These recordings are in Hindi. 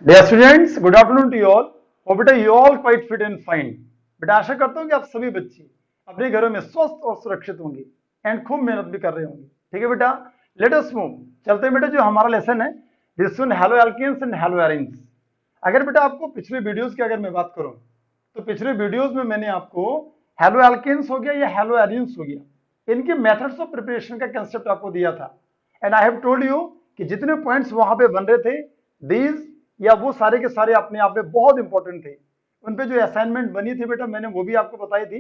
Dear students, good afternoon to you all. और बेटा you all quite fit and fine. बेटा आशा करता हूँ कि आप सभी बच्चे अपने घरों में स्वस्थ और सुरक्षित होंगे एंड खूब मेहनत भी कर रहे होंगे। ठीक है बेटा, लेट अस मूव। चलते हैं बेटा, जो हमारा लेसन है this one haloalkanes and haloarenes. अगर बेटा आपको पिछले वीडियोस की अगर मैं बात करूं तो पिछले वीडियोस में मैंने आपको हेलो एल्केन्स हो गया या हेलो एरिन्स हो गया, इनके मेथड्स ऑफ प्रिपरेशन का कंसेप्ट आपको दिया था। And I have told you कि जितने पॉइंट्स वहां पे बन रहे थे दीज या वो सारे के सारे अपने आप में बहुत इंपॉर्टेंट थे। उन पे जो असाइनमेंट बनी थी बेटा मैंने वो भी आपको बताई थी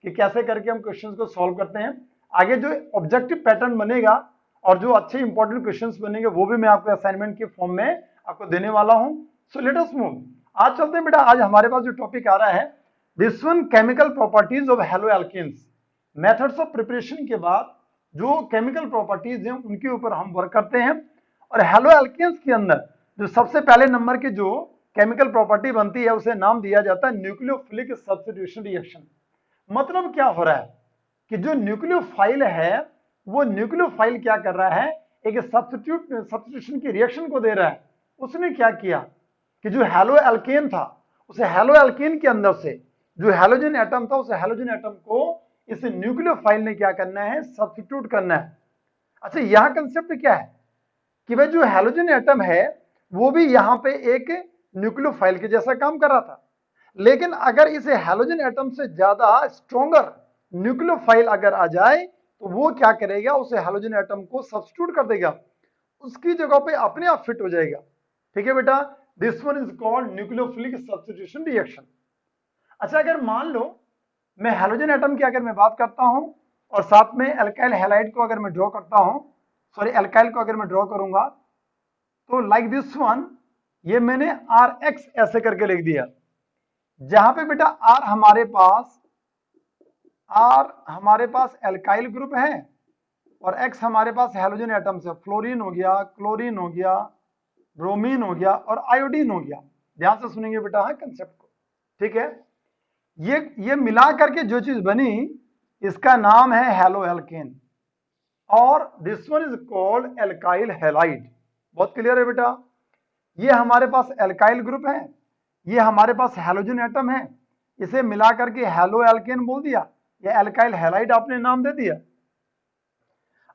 कि कैसे करके हम क्वेश्चंस को सॉल्व करते हैं। आगे जो ऑब्जेक्टिव पैटर्न बनेगा और जो अच्छे इंपॉर्टेंट क्वेश्चंस बनेंगे वो भी मैं आपको असाइनमेंट के फॉर्म में आपको देने वाला हूं। So let us move. आज चलते हैं बेटा, आज हमारे पास जो टॉपिक आ रहा है this one chemical properties of haloalkanes. Methods of preparation के बाद जो केमिकल प्रॉपर्टीज हैं उनके ऊपर हम वर्क करते हैं। और हेलो एल्केन्स के अंदर जो सबसे पहले नंबर की जो केमिकल प्रॉपर्टी बनती है उसे नाम दिया जाता है न्यूक्लियोफिलिक सब्स्टिट्यूशन रिएक्शन। मतलब क्या हो रहा है कि जो न्यूक्लियोफाइल है वो न्यूक्लियोफाइल क्या कर रहा है, एक सब्स्टिट्यूशन की रिएक्शन को दे रहा है। उसने क्या किया कि जो हेलो एल्केन था उसे हेलो एल्केन के अंदर से जो हेलोजन एटम था उस हेलोजन एटम को इस न्यूक्लियोफाइल ने क्या करना है, सब्स्टिट्यूट करना है। अच्छा, यहां कंसेप्ट क्या है कि भाई जो हेलोजन एटम है वो भी यहां पे एक न्यूक्लियोफाइल के जैसा काम कर रहा था, लेकिन अगर इस हेलोजन एटम से ज्यादा स्ट्रॉन्गर न्यूक्लियोफाइल अगर आ जाए तो वो क्या करेगा, उस हेलोजन एटम को सब्स्टिट्यूट कर देगा, उसकी जगह पे अपने आप फिट हो जाएगा। ठीक है बेटा, this one is called nucleophilic substitution reaction. अच्छा, अगर मान लो मैं हेलोजन एटम की अगर मैं बात करता हूं और साथ में एल्काइल हैलाइड को अगर मैं ड्रॉ करता हूं, सॉरी एल्काइल को अगर मैं ड्रॉ करूंगा तो लाइक दिस वन, ये मैंने आर एक्स ऐसे करके लिख दिया, जहां पे बेटा आर हमारे पास एल्काइल ग्रुप है और एक्स हमारे पास हेलोजन एटम्स है। फ्लोरीन हो गया, क्लोरीन हो गया, ब्रोमीन हो गया और आयोडीन हो गया। ध्यान से सुनेंगे बेटा हाँ कंसेप्ट को। ठीक है, ये मिला करके जो चीज बनी इसका नाम है हेलो एल्केन और this one is called alkyl halide. बहुत क्लियर है बेटा, ये हमारे पास एल्काइल ग्रुप है, ये हमारे पास हेलोजन एटम है, इसे मिला करके हेलो एल्केन बोल दिया या एल्काइल हैलाइड आपने नाम दे दिया।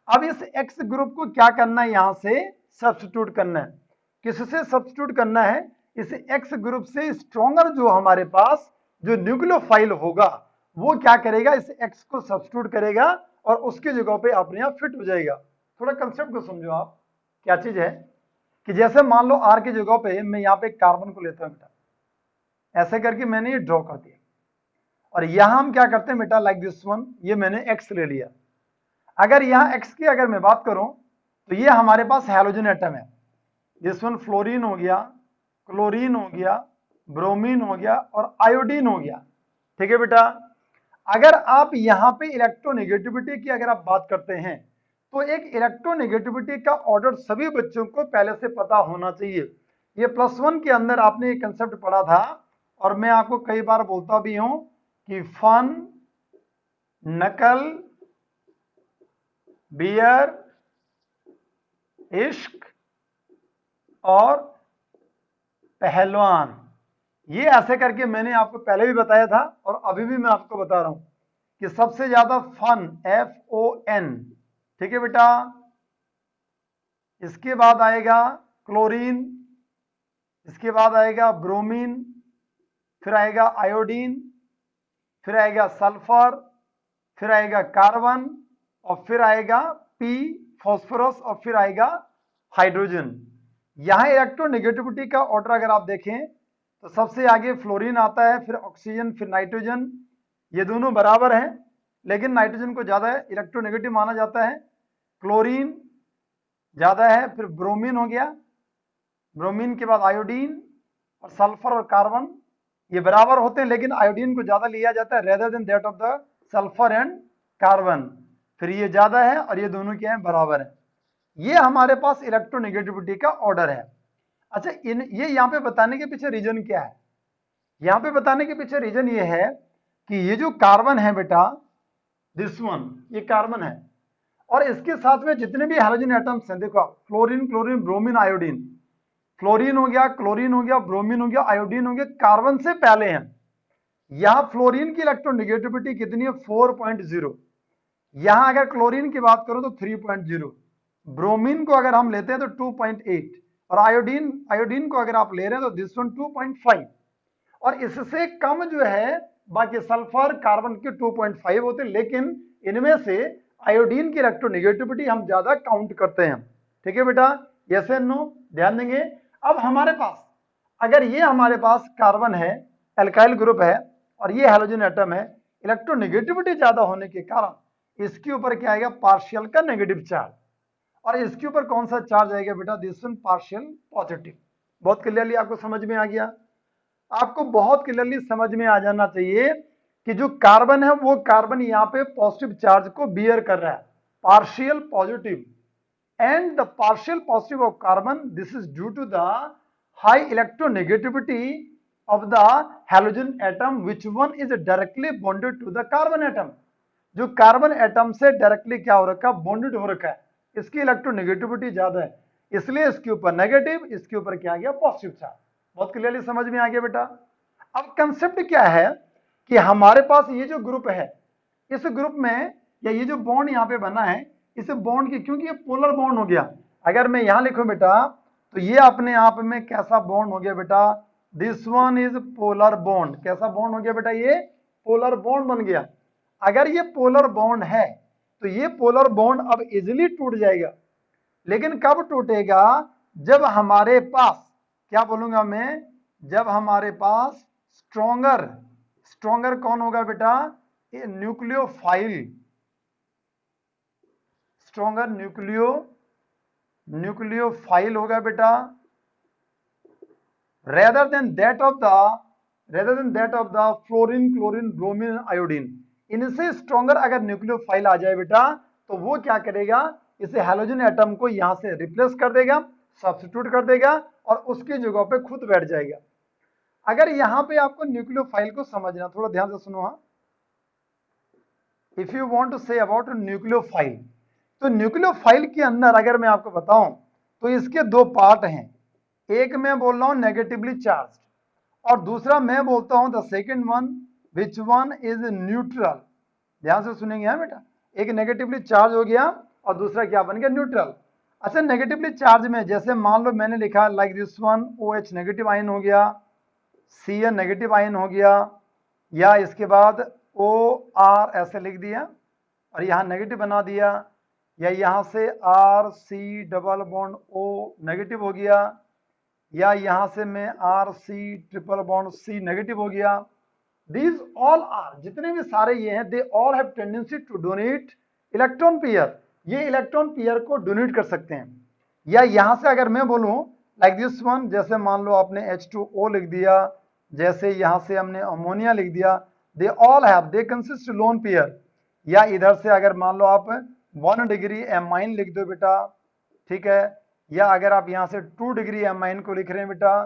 अब इस एक्स ग्रुप को क्या करना है, यहां से सब्स्टिट्यूट करना है। किससे सब्स्टिट्यूट करना है, इस एक्स ग्रुप से स्ट्रॉन्गर जो हमारे पास जो न्यूक्लियोफाइल होगा वो क्या करेगा, इस एक्स को सब्स्टिट्यूट करेगा और उसकी जगह पे अपने आप फिट हो जाएगा। थोड़ा कंसेप्ट को समझो आप, क्या चीज है कि जैसे मान लो आर की जगह पे मैं यहाँ पे कार्बन को लेता हूं बेटा, ऐसे करके मैंने ये ड्रॉ कर दिया और यहां हम क्या करते हैं बेटा, लाइक दिस वन, ये मैंने एक्स ले लिया। अगर यहां एक्स की अगर मैं बात करूं तो ये हमारे पास हैलोजन एटम है, दिस वन फ्लोरीन हो गया, क्लोरीन हो गया, ब्रोमीन हो गया और आयोडीन हो गया। ठीक है बेटा, अगर आप यहां पे इलेक्ट्रोनेगेटिविटी की अगर आप बात करते हैं तो एक इलेक्ट्रोनेगेटिविटी का ऑर्डर सभी बच्चों को पहले से पता होना चाहिए। ये +1 के अंदर आपने एक कंसेप्ट पढ़ा था और मैं आपको कई बार बोलता भी हूं कि फन, नकल, बियर, इश्क और पहलवान, ये ऐसे करके मैंने आपको पहले भी बताया था और अभी भी मैं आपको बता रहा हूं कि सबसे ज्यादा फन FON। ठीक है बेटा, इसके बाद आएगा क्लोरीन, इसके बाद आएगा ब्रोमीन, फिर आएगा आयोडीन, फिर आएगा सल्फर, फिर आएगा कार्बन और फिर आएगा P फॉस्फोरस और फिर आएगा हाइड्रोजन। यहां इलेक्ट्रोनेगेटिविटी का ऑर्डर अगर आप देखें तो सबसे आगे फ्लोरीन आता है, फिर ऑक्सीजन, फिर नाइट्रोजन। ये दोनों बराबर हैं लेकिन नाइट्रोजन को ज्यादा इलेक्ट्रोनेगेटिव माना जाता है, क्लोरीन ज्यादा है, फिर ब्रोमीन हो गया, ब्रोमीन के बाद आयोडीन और सल्फर और कार्बन ये बराबर होते हैं लेकिन आयोडीन को ज्यादा लिया जाता है rather than that of the sulphur and carbon. फिर ये ज्यादा है और ये दोनों क्या है, बराबर है। ये हमारे पास इलेक्ट्रोनेगेटिविटी का ऑर्डर है। अच्छा, ये यहाँ पे बताने के पीछे रीजन क्या है, यहाँ पे बताने के पीछे रीजन ये है कि ये जो कार्बन है बेटा, दिस वन, ये कार्बन है और इसके साथ में जितने भी हैलोजन एटम्स हैं, देखो fluorine, chlorine, bromine, iodine, fluorine हो गया, क्लोरीन हो गया, ब्रोमीन हो गया, आयोडीन हो गया, कार्बन से पहले हैं। यहां फ्लोरीन की इलेक्ट्रोनेगेटिविटी कितनी है? 4.0। यहां अगर क्लोरीन की बात करो तो 3.0, ब्रोमीन को अगर हम लेते हैं तो 2.8, और आयोडीन आयोडीन को अगर आप ले रहे हैं तो दिस वन 2.5, और इससे कम जो है बाकी सल्फर कार्बन के 2.5 होते, लेकिन इनमें से आयोडीन की इलेक्ट्रोनेगेटिविटी हम ज्यादा काउंट करते हैं। ठीक है बेटा, यस एंड नो, ध्यान देंगे। अब हमारे पास अगर ये हमारे पास कार्बन है, एल्काइल ग्रुप है, और ये हैलोजन एटम है, इलेक्ट्रोनेगेटिविटी ज्यादा होने के कारण इसके ऊपर क्या आएगा? पार्शियल का नेगेटिव चार्ज, और इसके ऊपर कौन सा चार्ज आएगा बेटा? This one partial positive. बहुत क्लियरली आपको समझ में आ गया? आपको बहुत क्लियरली समझ में आ जाना चाहिए कि जो कार्बन है वो कार्बन यहाँ पे पॉजिटिव चार्ज को बियर कर रहा है, partial positive, and the partial positive of carbon, this is due to the high electronegativity of the halogen atom which one is directly bonded to the carbon atom. जो कार्बन एटम से डायरेक्टली क्या हो रखा है? बॉन्डेड हो रखा है, इसकी इलेक्ट्रोनेगेटिविटी ज्यादा है, इसलिए इसके ऊपर नेगेटिव, इसके ऊपर क्या आ गया? Positive charge. बहुत क्लियरली समझ में आ गया बेटा? अब कंसेप्ट क्या है कि हमारे पास ये जो ग्रुप है, इस ग्रुप में या ये जो बॉन्ड यहाँ पे बना है, इस बॉन्ड की, क्योंकि ये पोलर बॉन्ड हो गया, अगर मैं यहां लिखूं बेटा तो ये अपने आप में कैसा बॉन्ड हो गया बेटा? This one is polar bond. कैसा बॉन्ड हो गया बेटा? ये पोलर बॉन्ड बन गया। अगर ये पोलर बॉन्ड है तो ये पोलर बॉन्ड अब इजिली टूट जाएगा, लेकिन कब टूटेगा? जब हमारे पास, क्या बोलूंगा मैं, जब हमारे पास स्ट्रोंगर, स्ट्रोंगर कौन होगा बेटा? ये न्यूक्लियोफाइल, स्ट्रोंगर न्यूक्लियोफाइल होगा बेटा, rather than that of the fluorine, chlorine, bromine, iodine. इनसे स्ट्रोंगर अगर न्यूक्लियोफाइल आ जाए बेटा तो वो क्या करेगा? इसे हैलोजन एटम को यहां से रिप्लेस कर देगा, सब्स्टिट्यूट कर देगा, और उसकी जगह पे खुद बैठ जाएगा। अगर यहां पे आपको न्यूक्लियोफाइल को समझना, थोड़ा ध्यान से सुनो। हाँ, if you want to say about nucleophile, तो न्यूक्लियोफाइल के अंदर अगर मैं आपको बताऊं तो इसके दो पार्ट हैं। एक मैं बोल रहा हूं नेगेटिवली चार्ज, और दूसरा मैं बोलता हूं the second one which one is neutral. ध्यान से सुनेंगे हैं बेटा? एक नेगेटिवली चार्ज हो गया और दूसरा क्या बन गया? न्यूट्रल। अच्छा, नेगेटिवली चार्ज में जैसे मान लो मैंने लिखा like this one, OH negative ion हो गया, Cn नेगेटिव आयन हो गया, या इसके बाद OR ऐसे लिख दिया और यहां नेगेटिव बना दिया, या यहां से RC double bond O negative हो गया, या यहां से मैं RC triple bond C negative हो गया। These all are, जितने भी सारे ये हैं, they all have tendency to donate electron pair. ये इलेक्ट्रॉन पेयर को डोनेट कर सकते हैं। या यहां से अगर मैं बोलूं लाइक दिस वन, जैसे मान लो आपने H2O लिख दिया, जैसे यहां से हमने अमोनिया लिख दिया, they all have, they consist lone pair. या इधर से अगर मान लो आप 1 डिग्री एमाइन लिख दो बेटा, ठीक है, या अगर आप यहां से 2 डिग्री एमाइन को लिख रहे हैं बेटा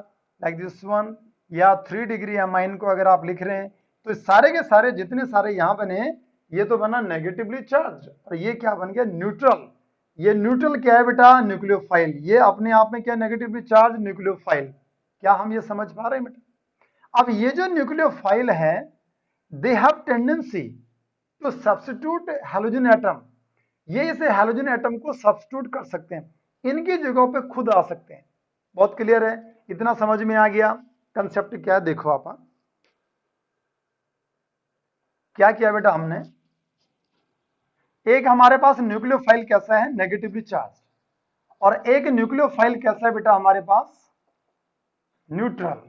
लाइक दिस वन, या 3 डिग्री एमाइन को अगर आप लिख रहे हैं, तो सारे के सारे जितने सारे यहां बने, ये तो बना नेगेटिवली चार्ज, और ये क्या बन गया? न्यूट्रल। ये न्यूट्रल क्या है बेटा? न्यूक्लियोफाइल। ये अपने आप में क्या? Negatively charge nucleophile. क्या हम ये समझ पा रहे हैं बेटा? अब ये जो न्यूक्लियोफाइल है, they have tendency to substitute halogen atom. ये इसे हैलोजन एटम को सब्स्टिट्यूट कर सकते हैं, इनकी जगहों पे खुद आ सकते हैं। बहुत क्लियर है? इतना समझ में आ गया? कंसेप्ट क्या है देखो आप। क्या किया बेटा हमने? एक हमारे पास न्यूक्लियोफाइल कैसा है? Negatively charge. और एक न्यूक्लियोफाइल कैसा है बेटा हमारे पास? न्यूट्रल।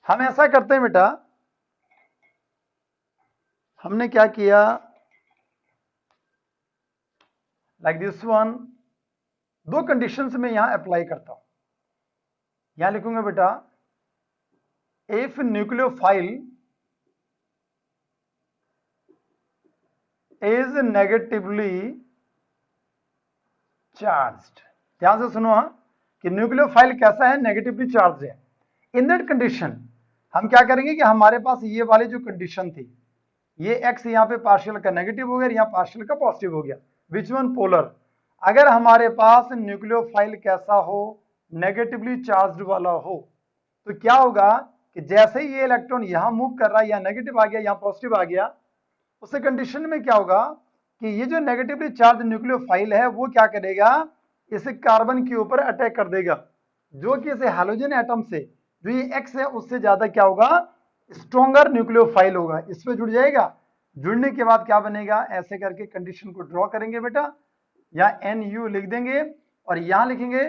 हम ऐसा करते हैं बेटा, हमने क्या किया लाइक दिस वन, दो कंडीशंस में यहां अप्लाई करता हूं। यहां लिखूंगा बेटा if nucleophile is negatively charged. ध्यान से सुनो, हाँ, कि न्यूक्लियोफाइल कैसा है? नेगेटिवली चार्ज है। इन दैट कंडीशन हम क्या करेंगे कि हमारे पास ये वाली जो कंडीशन थी, ये x यहाँ पे पार्शियल का नेगेटिव हो गया, यहाँ पार्शियल का पॉजिटिव हो गया, विच वन? पोलर। अगर हमारे पास न्यूक्लियोफाइल कैसा हो, नेगेटिवली चार्ज वाला हो, तो क्या होगा कि जैसे ही ये इलेक्ट्रॉन यहां मूव कर रहा है, या नेगेटिव आ गया या पॉजिटिव आ गया, उस कंडीशन में क्या होगा कि ये जो नेगेटिवली चार्ज न्यूक्लियोफाइल है वो क्या करेगा, इस कार्बन के ऊपर अटैक कर देगा, जो कि इस हाइड्रोजन एटम से जो ये एक्स है उससे ज्यादा क्या होगा, स्ट्रॉन्गर न्यूक्लियोफाइल होगा, इस पे जुड़ जाएगा। जुड़ने के बाद क्या बनेगा, ऐसे करके कंडीशन को ड्रॉ करेंगे बेटा, या NU लिख देंगे और यहां लिखेंगे,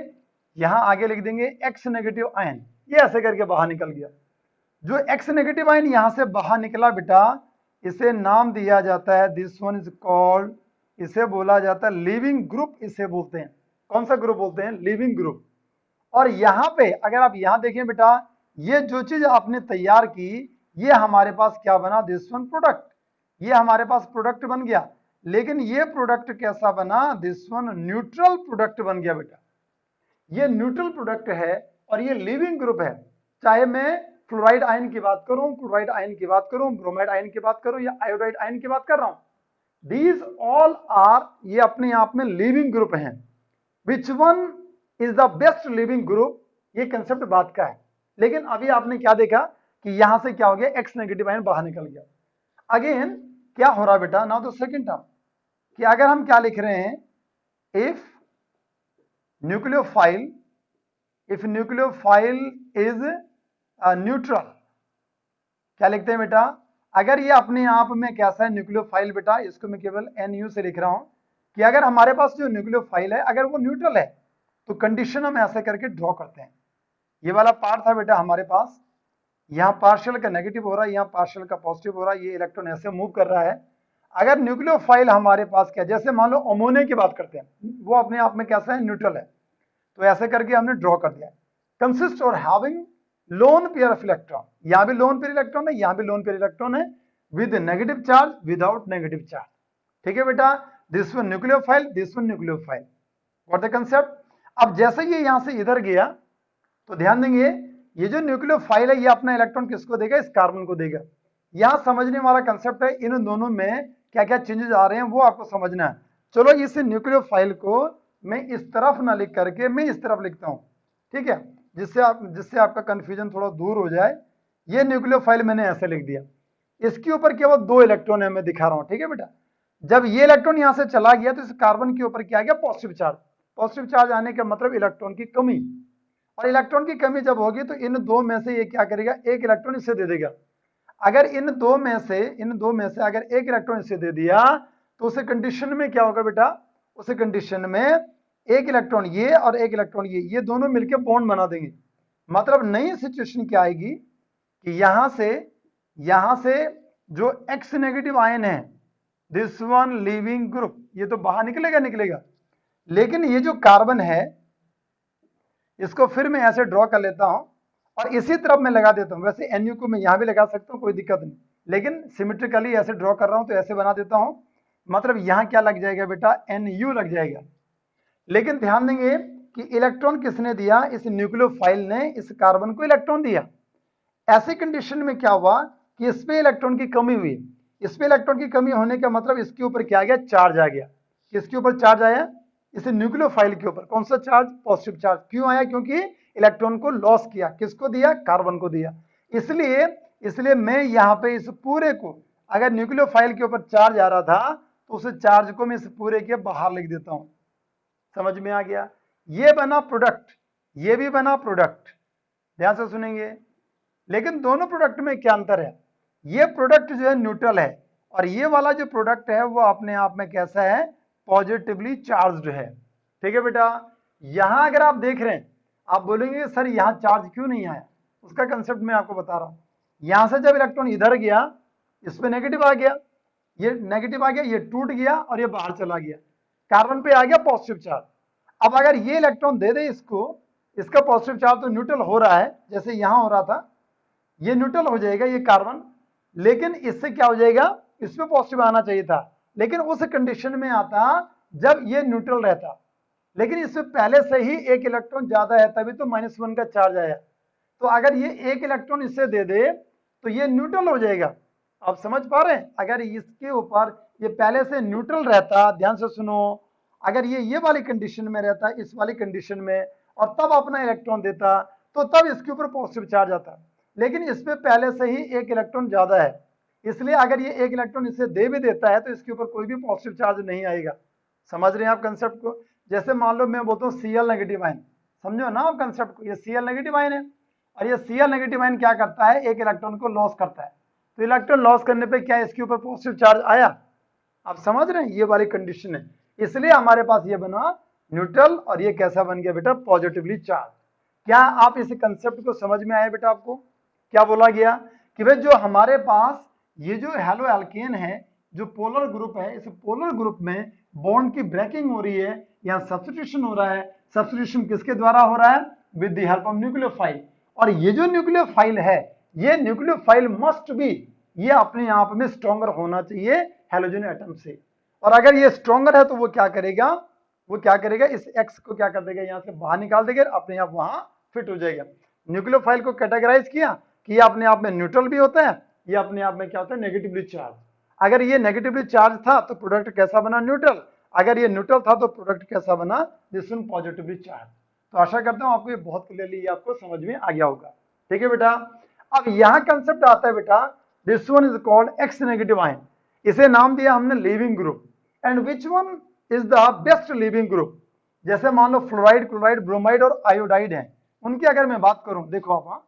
यहां आगे लिख देंगे एक्स नेगेटिव आयन, ये ऐसे करके बाहर निकल गया। जो एक्स नेगेटिव आयन यहां से बाहर निकला बेटा, इसे नाम दिया जाता है, दिस वन इज कॉल्ड, इसे बोला जाता है लिविंग ग्रुप, इसे बोलते हैं, कौन सा ग्रुप बोलते हैं, लिविंग ग्रुप। और यहां पे अगर आप यहां देखें बेटा, ये जो चीज आपने तैयार की, ये हमारे पास क्या बना, दिस वन प्रोडक्ट, ये हमारे पास प्रोडक्ट बन गया। लेकिन ये प्रोडक्ट कैसा बना, दिस वन न्यूट्रल प्रोडक्ट बन गया बेटा, ये न्यूट्रल प्रोडक्ट है और ये लिविंग ग्रुप है। चाहे मैं फ्लोराइड आयन की बात करूं, क्लोराइड आयन की बात करूं, ब्रोमाइड आयन की बात करूं, या आयोडाइड आयन की बात कर रहा हूं, दीज ऑल आर, ये अपने आप में लिविंग ग्रुप हैं। विच one is the best leaving group, ये कंसेप्ट बात का है। लेकिन अभी आपने क्या देखा कि यहां से क्या हो गया, एक्स नेगेटिव आयन बाहर निकल गया। अगेन क्या हो रहा बेटा, नाउ द सेकंड टर्म, कि अगर हम क्या लिख रहे हैं, if nucleophile, if nucleophile is neutral, क्या लिखते हैं बेटा, अगर ये अपने आप में कैसा है न्यूक्लियोफाइल बेटा, इसको मैं केवल NU से लिख रहा हूं, कि अगर हमारे पास जो न्यूक्लियोफाइल है अगर वो न्यूट्रल है, तो कंडीशन हम ऐसे करके ड्रॉ करते हैं। ये वाला पार्ट था बेटा हमारे पास, यहाँ पार्शियल का नेगेटिव हो रहा है, यहाँ पार्शियल का पॉजिटिव हो रहा है, ये इलेक्ट्रॉन ऐसे मूव कर रहा है। अगर न्यूक्लियोफाइल हमारे पास क्या, जैसे मान लो अमोनिया की बात करते हैं, वो अपने आप में कैसा है, न्यूट्रल है, तो ऐसे करके हमने ड्रॉ कर दिया। कंसिस्ट और having lone pair of electron, यहां भी लोन पेयर इलेक्ट्रॉन है, यहां भी लोन पेयर इलेक्ट्रॉन है, with negative charge, without negative charge. ठीक है बेटा, this one nucleophile, this one nucleophile, what the concept. अब जैसे ये यहां से इधर गया, तो ध्यान देंगे, ये जो न्यूक्लियोफाइल है ये अपना इलेक्ट्रॉन किसको देगा, इस कार्बन को देगा। यहां समझने वाला कंसेप्ट है, इन दोनों में क्या क्या चेंजेस आ रहे हैं वो आपको समझना है। चलो इस न्यूक्लियोफाइल को मैं इस तरफ ना लिख करके मैं इस तरफ लिखता हूं, ठीक है, जिससे आपका कंफ्यूजन थोड़ा दूर हो जाए। ये न्यूक्लियोफाइल मैंने ऐसे लिख दिया, इसके ऊपर केवल 2 इलेक्ट्रॉन है, मैं दिखा रहा हूं, ठीक है बेटा। जब ये इलेक्ट्रॉन यहां से चला गया तो इस कार्बन के ऊपर क्या आ गया, पॉजिटिव चार्ज। पॉजिटिव चार्ज आने का मतलब इलेक्ट्रॉन की कमी, और इलेक्ट्रॉन की कमी जब होगी तो इन दो में से ये क्या करेगा, एक इलेक्ट्रॉन इसे दे देगा। अगर इन दो में से अगर एक इलेक्ट्रॉन इसे दे दिया, तो उस कंडीशन में क्या होगा बेटा, उस कंडीशन में एक इलेक्ट्रॉन ये और एक इलेक्ट्रॉन ये दोनों मिलकर बॉन्ड बना देंगे। मतलब नई सिचुएशन क्या आएगी कि यहां से जो एक्स नेगेटिव आयन है, दिस वन लिविंग ग्रुप, ये तो बाहर निकलेगा, लेकिन ये जो कार्बन है इसको फिर मैं ऐसे ड्रॉ कर लेता हूं और इसी तरफ मैं लगा देता हूं। वैसे NU को मैं यहां भी लगा सकता हूं, कोई दिक्कत नहीं, लेकिन सिमेट्रिकली ऐसे ड्रॉ कर रहा हूं तो ऐसे बना देता हूं। मतलब यहां क्या लग जाएगा बेटा, NU लग जाएगा। लेकिन ध्यान देंगे कि इलेक्ट्रॉन किसने दिया, इस न्यूक्लियोफाइल ने इस कार्बन को इलेक्ट्रॉन दिया। ऐसी कंडीशन में क्या हुआ कि इसमें इलेक्ट्रॉन की कमी हुई। इसमें इलेक्ट्रॉन की कमी होने का मतलब इसके ऊपर क्या आ गया, चार्ज आ गया। किसके ऊपर चार्ज आया, इस न्यूक्लियोफाइल के ऊपर। कौन सा चार्ज, पॉजिटिव चार्ज। क्यों आया, क्योंकि इलेक्ट्रॉन को लॉस किया। किसको दिया, कार्बन को दिया। इसलिए मैं यहां पे इस पूरे को, अगर न्यूक्लियोफाइल के ऊपर चार्ज आ रहा था तो उस चार्ज को मैं इस पूरे के बाहर लिख देता हूं। समझ में आ गया, ये बना प्रोडक्ट, ये भी बना प्रोडक्ट। ध्यान से सुनेंगे, लेकिन दोनों प्रोडक्ट में क्या अंतर है, ये प्रोडक्ट जो है न्यूट्रल है और ये वाला जो प्रोडक्ट है वो अपने आप में कैसा है, पॉजिटिवली चार्ज्ड है। ठीक है बेटा, यहां अगर आप देख रहे हैं, आप बोलेंगे सर यहां चार्ज क्यों नहीं आया, उसका कंसेप्ट मैं आपको बता रहा हूं। यहां से जब इलेक्ट्रॉन इधर गया, इस पे नेगेटिव आ गया, ये नेगेटिव आ गया, ये टूट गया और ये बाहर चला गया, कार्बन पे आ गया पॉजिटिव चार्ज। अब अगर ये इलेक्ट्रॉन दे दे इसको, इसका पॉजिटिव चार्ज तो न्यूट्रल हो रहा है, जैसे यहां हो रहा था, ये न्यूट्रल हो जाएगा ये कार्बन, लेकिन इससे क्या हो जाएगा, इसमें पॉजिटिव आना चाहिए था, लेकिन उस कंडीशन में आता जब ये न्यूट्रल रहता। लेकिन इससे पहले से ही एक इलेक्ट्रॉन ज्यादा है, तभी तो -1 का चार्ज आया। तो अगर ये एक इलेक्ट्रॉन इससे दे दे तो ये न्यूट्रल हो जाएगा। आप समझ पा रहे हैं, अगर इसके ऊपर ये पहले से न्यूट्रल रहता, ध्यान से सुनो, अगर ये वाली कंडीशन में रहता, इस वाली कंडीशन में, और तब अपना इलेक्ट्रॉन देता, तो तब इसके ऊपर पॉजिटिव चार्ज आता। लेकिन इसमें पहले से ही एक इलेक्ट्रॉन ज्यादा है, इसलिए अगर ये एक इलेक्ट्रॉन इसे दे भी देता है तो इसके ऊपर कोई भी पॉजिटिव चार्ज नहीं आएगा। समझ रहे हैं आप कंसेप्ट को? जैसे मान लो मैं बोलता हूँ Cl नेगेटिव आयन, समझो ना आप कंसेप्ट को, ये Cl नेगेटिव आयन है और ये Cl नेगेटिव आयन क्या करता है, एक इलेक्ट्रॉन को लॉस करता है। तो इलेक्ट्रॉन लॉस करने पे क्या इसके ऊपर पॉजिटिव चार्ज आया? आप समझ रहे हैं, ये वाली कंडीशन है, इसलिए हमारे पास ये बना न्यूट्रल, और ये कैसा बन गया बेटा, पॉजिटिवली चार्ज। क्या आप इस कंसेप्ट को समझ में आया बेटा? आपको क्या बोला गया कि भाई जो हमारे पास ये जो हेलो एल्केन है, जो पोलर ग्रुप है, इस पोलर ग्रुप में बॉन्ड की ब्रेकिंग हो रही है, यहाँ सब्स्टिट्यूशन हो रहा है। सब्स्टिट्यूशन किसके द्वारा हो रहा है? With the help of nucleophile. और ये जो न्यूक्लियोफाइल है, ये न्यूक्लियोफाइल मस्ट बी, ये अपने आप में स्ट्रॉन्गर होना चाहिए हेलोजन एटम से। और अगर ये स्ट्रॉन्गर है तो वो क्या करेगा, वो क्या करेगा, इस एक्स को क्या कर देगा, यहाँ से बाहर निकाल देगा, अपने आप वहां फिट हो जाएगा। न्यूक्लियोफाइल को कैटेगराइज किया कि ये अपने आप में न्यूट्रल भी होता है, ये अपने आप में क्या होता है, नेगेटिवली चार्ज। अगर ये नेगेटिवली चार्ज था तो प्रोडक्ट कैसा बना, न्यूट्रल। अगर ये न्यूट्रल था तो प्रोडक्ट कैसा बना, दिस वन पॉजिटिवली चार्ज। तो आशा करता हूं आपको ये बहुत क्लियरली आपको समझ में आ गया होगा। ठीक है बेटा, अब यहां कंसेप्ट आता है बेटा, this one is called x negative ion. इसे नाम दिया हमने leaving group. And which one is the best leaving group? जैसे मान लो फ्लोराइड, क्लोराइड, ब्रोमाइड और आयोडाइड है, उनकी अगर मैं बात करूं, देखो आप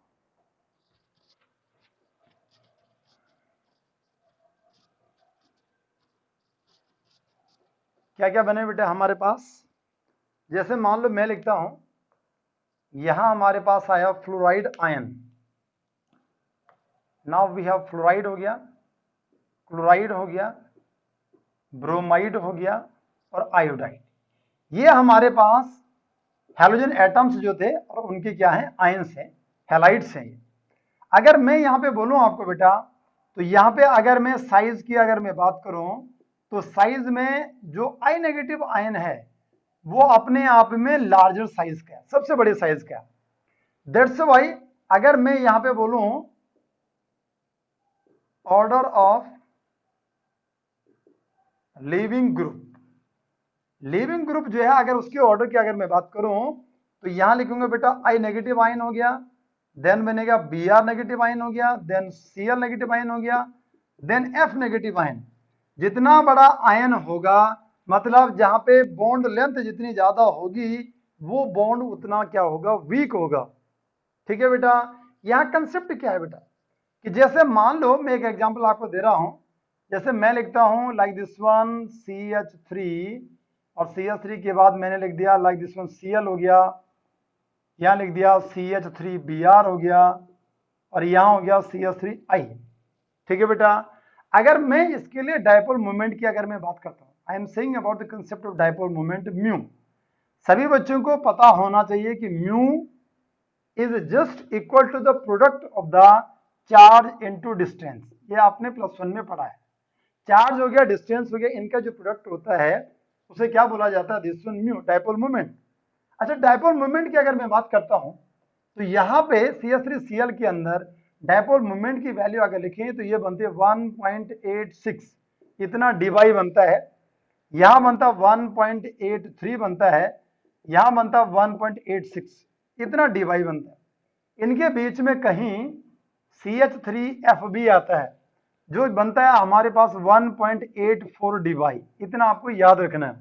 क्या क्या बने बेटा हमारे पास। जैसे मान लो मैं लिखता हूं, यहां हमारे पास आया fluoride ion. Now we have fluoride हो गया, क्लोराइड हो गया, ब्रोमाइड हो गया और आयोडाइड। ये हमारे पास हैलोजन एटम्स जो थे और उनके क्या है, आयंस हैं, हैलाइड्स हैं। अगर मैं यहां पे बोलूं आपको बेटा, तो यहां पे अगर मैं साइज की अगर मैं बात करूं, तो साइज में जो आई नेगेटिव आयन है वो अपने आप में लार्जर साइज का है, सबसे बड़े साइज का है। दैट्स वाई अगर मैं यहां पे बोलूं order of leaving group, leaving group जो है अगर उसके ऑर्डर की अगर मैं बात करूं, तो यहां लिखूंगा बेटा आई नेगेटिव आयन हो गया, देन बनेगा बी आर नेगेटिव आयन हो गया, then C L negative ion हो गया, देन एफ नेगेटिव आयन। जितना बड़ा आयन होगा, मतलब जहां पे बॉन्ड लेंथ जितनी ज्यादा होगी, वो बॉन्ड उतना क्या होगा, वीक होगा। ठीक है बेटा, यहां कंसेप्ट क्या है बेटा, कि जैसे मान लो मैं एक एग्जांपल आपको दे रहा हूं, जैसे मैं लिखता हूं लाइक दिस वन CH3, और CH3 के बाद मैंने लिख दिया लाइक दिस वन Cl हो गया, यहां लिख दिया CH3Br हो गया, और यहां हो गया CH3I। ठीक है बेटा, अगर मैं इसके लिए डायपोल मोमेंट की अगर मैं बात करता हूं, I am saying about the concept of dipole moment mu. सभी बच्चों को पता होना चाहिए कि mu is just equal to the product of the charge into distance. ये आपने +1 में पढ़ा है। चार्ज हो गया, डिस्टेंस हो गया, इनका जो प्रोडक्ट होता है उसे क्या बोला जाता है, this one mu, dipole moment. अच्छा, डायपोल मोमेंट की अगर मैं बात करता हूं, तो यहां पे CH3Cl के अंदर डायपोल मोमेंट की वैल्यू अगर लिखें तो ये बनती है 1.86, इतना dy बनता है। यहां बनता 1.83 बनता है, यहां बनता 1.86, इतना dy बनता है। इनके बीच में कहीं CH3F भी आता है, जो बनता है हमारे पास 1.84 dy, इतना आपको याद रखना है।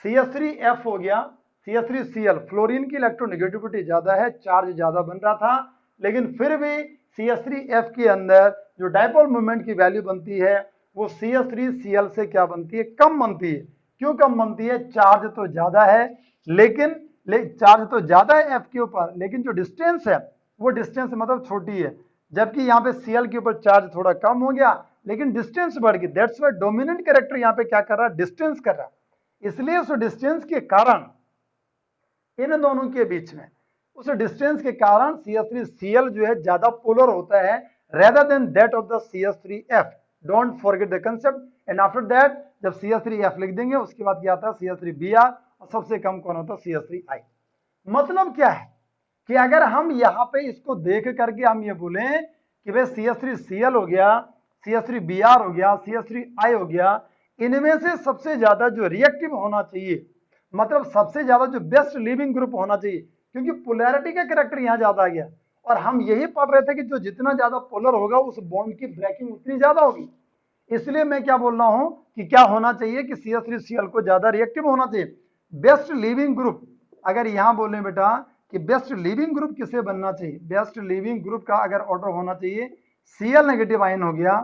CH3F हो गया, CH3Cl, फ्लोरीन की इलेक्ट्रोनेगेटिविटी ज्यादा है, चार्ज ज्यादा बन रहा था, लेकिन फिर भी CH3F के अंदर जो डायपोल मोमेंट की वैल्यू बनती है वो CH3Cl से क्या बनती है, कम बनती है। क्यों कम बनती है, चार्ज तो ज्यादा है, लेकिन चार्ज तो ज्यादा है F के ऊपर, लेकिन जो डिस्टेंस है वो डिस्टेंस मतलब छोटी है, जबकि यहाँ पे Cl के ऊपर चार्ज थोड़ा कम हो गया लेकिन डिस्टेंस बढ़ गई। दैट्स व्हाई डोमिनेंट कैरेक्टर यहाँ पे क्या कर रहा है, डिस्टेंस कर रहा है। इसलिए उस डिस्टेंस के कारण इन दोनों के बीच में, उस डिस्टेंस के कारण CH3Cl जो है ज्यादा पोलर होता है rather than that of the CH3F। Don't forget the concept. And after that जब CH3F लिख देंगे उसके बाद क्या आता है CH3Br, और सबसे कम कौन होता है CH3I। मतलब क्या है कि अगर हम यहाँ पे इसको देख करके हम ये बोलें कि भाई CH3Cl हो गया, CH3Br हो गया, CH3I हो गया, इनमें से सबसे ज्यादा जो रिएक्टिव होना चाहिए, मतलब सबसे ज्यादा जो बेस्ट लिविंग ग्रुप होना चाहिए, क्योंकि पोलैरिटी का कैरेक्टर यहां ज्यादा आ गया और हम यही पढ़ रहे थे कि जो जितना ज्यादा पोलर होगा उस बॉन्ड की ब्रेकिंग उतनी ज्यादा होगी। इसलिए मैं क्या बोल रहा हूं कि क्या होना चाहिए कि CH3Cl को ज्यादा रिएक्टिव होना चाहिए। बेस्ट लिविंग ग्रुप, अगर यहां बोले बेटा कि बेस्ट लिविंग ग्रुप किसे बनना चाहिए, बेस्ट लिविंग ग्रुप का अगर ऑर्डर होना चाहिए, Cl नेगेटिव आयन हो गया,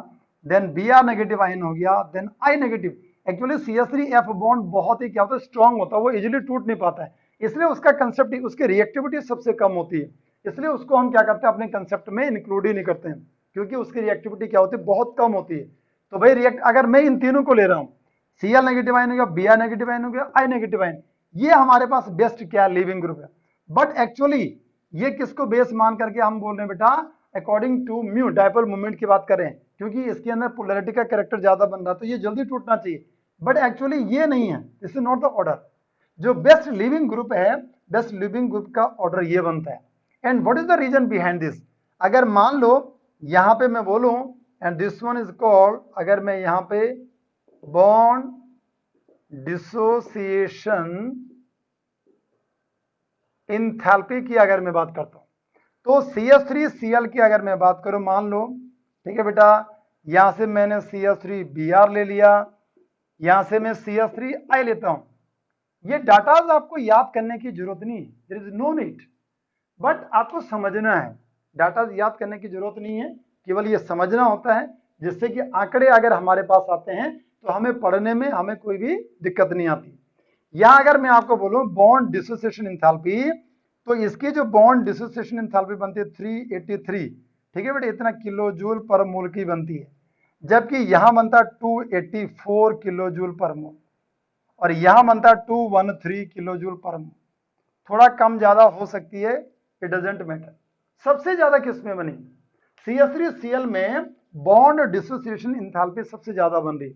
देन Br नेगेटिव आयन हो गया, then I negative. Actually CH3F bond बहुत ही क्या होता है, स्ट्रॉन्ग होता है, वो इजिली टूट नहीं पाता है, इसलिए उसका कंसेप्ट, उसकी रिएक्टिविटी सबसे कम होती है, इसलिए उसको हम क्या करते हैं अपने कंसेप्ट में इंक्लूड ही नहीं करते हैं, क्योंकि उसकी रिएक्टिविटी क्या होती है, बहुत कम होती है। तो भाई रिएक्ट अगर मैं इन तीनों को ले रहा हूं, Cl नेगेटिव आयन हो गया, Br नेगेटिव आयन हो गया, I नेगेटिव आयन, ये हमारे पास बेस्ट क्या लिविंग ग्रुप है। बट एक्चुअली ये किसको बेस मान करके हम बोल रहे हैं बेटा, according to mu dipole moment की बात करें, क्योंकि इसके अंदर पोलैरिटी का कैरेक्टर ज्यादा बन रहा है तो ये जल्दी टूटना चाहिए, बट एक्चुअली ये नहीं है, this is not the order. जो बेस्ट लिविंग ग्रुप है, बेस्ट लिविंग ग्रुप का ऑर्डर ये बनता है। And what is the reason behind this, अगर मान लो यहां पे मैं बोलूं and this one is called, अगर मैं यहां पे बॉन्ड डिसोसिएशन इंथैल्पी की अगर मैं बात करता हूं, तो CH3Cl की अगर मैं बात करूं, मान लो ठीक है बेटा, यहां से मैंने CH3Br ले लिया, यहां से मैं CH3I लेता हूं, ये डाटाज आपको याद करने की जरूरत नहीं है, there is no need, but आपको समझना है, डाटाज याद करने की जरूरत नहीं है, केवल ये समझना होता है, जिससे कि आंकड़े अगर हमारे पास आते हैं तो हमें पढ़ने में हमें कोई भी दिक्कत नहीं आती। यहां अगर मैं आपको बोलूं बॉन्ड डिसोसिएशन एंथैल्पी, तो इसकी जो बॉन्ड डिसोसिएशन एंथैल्पी बनती है 383, ठीक है बेटा, इतना किलो जूल पर मोल की बनती है, जबकि यहां बनता 284 किलो जूल पर मोल और यहां बनता 213 किलो जूल पर मोल, थोड़ा कम ज्यादा हो सकती है, इट डजेंट मैटर। सबसे ज्यादा किस में बनी, CH3Cl में बॉन्ड डिसोसिएशन एंथैल्पी सबसे ज्यादा बन रही।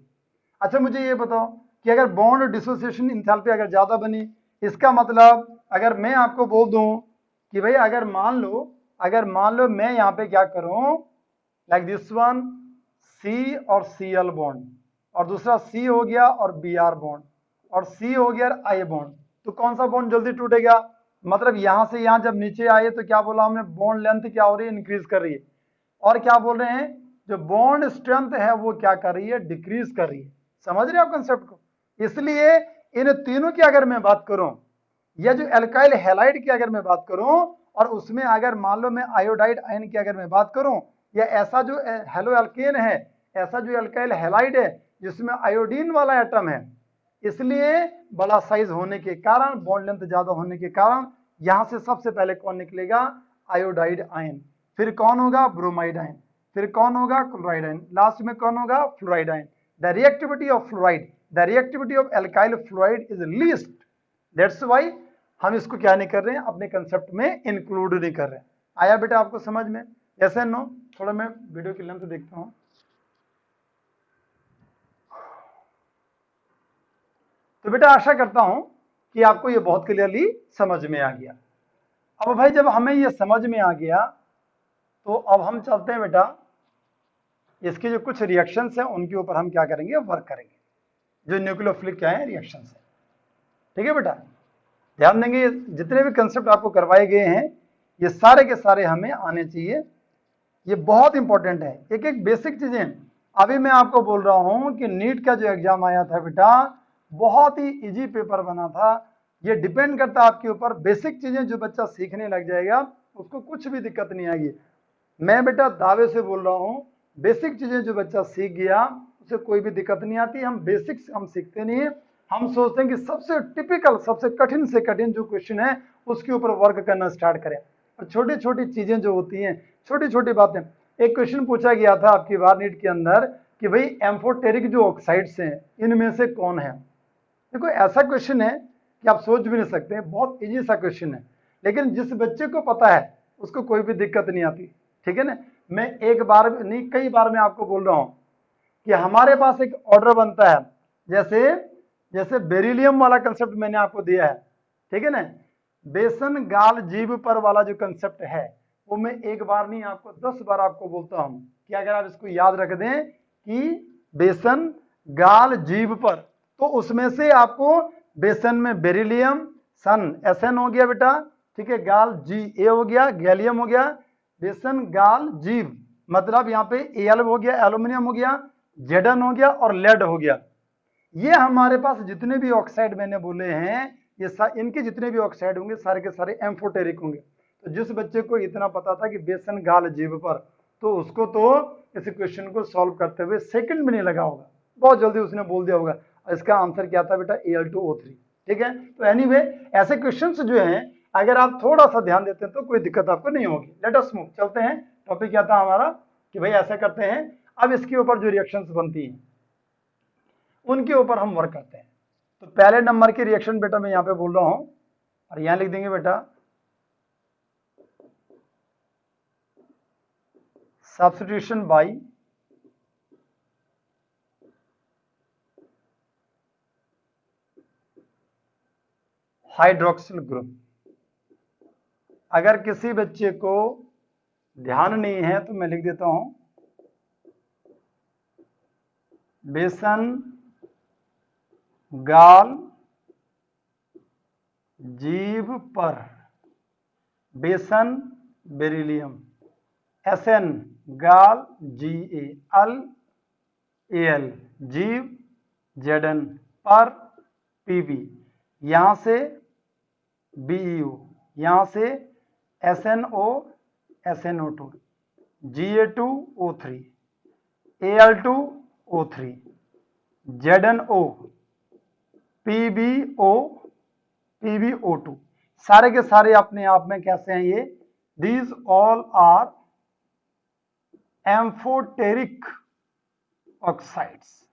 अच्छा मुझे ये बताओ कि अगर बॉन्ड डिसोसिएशन एंथैल्पी अगर ज्यादा बनी, इसका मतलब अगर मैं आपको बोल दूं कि भाई अगर मान लो मैं यहां पे क्या करूं, लाइक दिस वन C और Cl बॉन्ड और दूसरा C हो गया और Br बॉन्ड और C हो गया I बॉन्ड, तो कौन सा बॉन्ड जल्दी टूटेगा, मतलब यहां से यहां जब नीचे आए तो क्या बोला हमने, बॉन्ड लेंथ क्या हो रही है, इंक्रीज कर रही है, और क्या बोल रहे हैं, जो बॉन्ड स्ट्रेंथ है वो क्या कर रही है, डिक्रीज कर रही है। समझ रहे हो आप कंसेप्ट को। इसलिए इन तीनों की अगर मैं बात करूं, या जो एल्काइल हैलाइड की अगर मैं बात करूं, और उसमें अगर मान लो मैं आयोडाइड आयन की अगर मैं बात करूं, या ऐसा जो हेलो एल्केन है, ऐसा जो एल्काइल हैलाइड है जिसमें आयोडीन वाला एटम है, इसलिए बड़ा साइज होने के कारण, बॉन्ड लेंथ ज्यादा होने के कारण यहां से सबसे पहले कौन निकलेगा, आयोडाइड आयन, फिर कौन होगा, ब्रोमाइड आयन, फिर कौन होगा, क्लोराइड आयन, लास्ट में कौन होगा, fluoride ion. The reactivity of fluoride, the reactivity of alkyl fluoride is least, that's why हम इसको क्या नहीं कर रहे हैं, अपने कंसेप्ट में इंक्लूड नहीं कर रहे हैं। आया बेटा आपको समझ में, ऐसे नो, थोड़ा मैं वीडियो की लेंथ देखता हूं। तो बेटा आशा करता हूं कि आपको ये बहुत क्लियरली समझ में आ गया। अब भाई जब हमें ये समझ में आ गया तो अब हम चलते हैं बेटा, इसके जो कुछ रिएक्शंस हैं उनके ऊपर हम क्या करेंगे, वर्क करेंगे, जो न्यूक्लियोफिलिक क्या है, रिएक्शंस है। ठीक है बेटा, ध्यान देंगे, जितने भी कंसेप्ट आपको करवाए गए हैं ये सारे के सारे हमें आने चाहिए, ये बहुत इंपॉर्टेंट है, एक एक बेसिक चीजें। अभी मैं आपको बोल रहा हूं कि नीट का जो एग्जाम आया था बेटा, बहुत ही इजी पेपर बना था, ये डिपेंड करता है आपके ऊपर, बेसिक चीजें जो बच्चा सीखने लग जाएगा उसको कुछ भी दिक्कत नहीं आएगी। मैं बेटा दावे से बोल रहा हूं, बेसिक चीजें जो बच्चा सीख गया उसे कोई भी दिक्कत नहीं आती। हम बेसिक्स हम सीखते नहीं है, हम सोचते हैं कि सबसे टिपिकल, सबसे कठिन से कठिन जो क्वेश्चन है उसके ऊपर वर्क करना स्टार्ट करें, और छोटी छोटी चीजें जो होती हैं, छोटी छोटी बातें। एक क्वेश्चन पूछा गया था आपकी बार नीट के अंदर कि भाई एम्फोटेरिक जो ऑक्साइड्स हैं इनमें से कौन है। देखो ऐसा क्वेश्चन है कि आप सोच भी नहीं सकते, बहुत इजी सा क्वेश्चन है, लेकिन जिस बच्चे को पता है उसको कोई भी दिक्कत नहीं आती। ठीक है ना, मैं एक बार नहीं कई बार मैं आपको बोल रहा हूं कि हमारे पास एक ऑर्डर बनता है, जैसे बेरिलियम वाला कंसेप्ट मैंने आपको दिया है, ठीक है ना, बेसन गाल जीभ पर वाला जो कंसेप्ट है वो मैं एक बार नहीं आपको 10 बार आपको बोलता हूं कि अगर आप इसको याद रख दें कि बेसन गाल जीभ पर, तो उसमें से आपको बेसन में बेरिलियम सन Sn हो गया बेटा, ठीक है, गाल Ga हो गया, गैलियम हो गया, बेसन गाल जीभ मतलब यहाँ पे Al हो गया, एल्यूमिनियम हो गया, Zn हो गया और लेड हो गया। ये हमारे पास जितने भी ऑक्साइड मैंने बोले हैं, ये इनके जितने भी ऑक्साइड होंगे सारे के सारे एम्फोटेरिक होंगे। तो जिस बच्चे को इतना पता था कि बेसन गाल जीभ पर, तो उसको तो इस क्वेश्चन को सॉल्व करते हुए सेकंड भी नहीं लगा होगा, बहुत जल्दी उसने बोल दिया होगा। इसका आंसर क्या था बेटा, Al2O3। ठीक है, तो एनीवे ऐसे क्वेश्चंस जो हैं अगर आप थोड़ा सा ध्यान देते हैं तो कोई दिक्कत आपको नहीं होगी। लेट अस मूव, चलते हैं। टॉपिक क्या था हमारा कि भाई ऐसा करते हैं, अब इसके ऊपर जो रिएक्शंस बनती हैं उनके ऊपर हम वर्क करते हैं। तो पहले नंबर की रिएक्शन बेटा मैं यहां पे बोल रहा हूं और यहां लिख देंगे बेटा सब्स्टिट्यूशन बाय हाइड्रोक्सिल ग्रुप। अगर किसी बच्चे को ध्यान नहीं है तो मैं लिख देता हूं बेसन गाल जीभ पर, बेसन बेरिलियम, Sn गाल Ga अल Al जीव Zn पर Pb, यहां से Beu, यहां से SnO SnO2 Ga2O3 Al2O3 ZnO PbO PbO2, सारे के सारे अपने आप में कैसे हैं ये, these all are amphoteric oxides.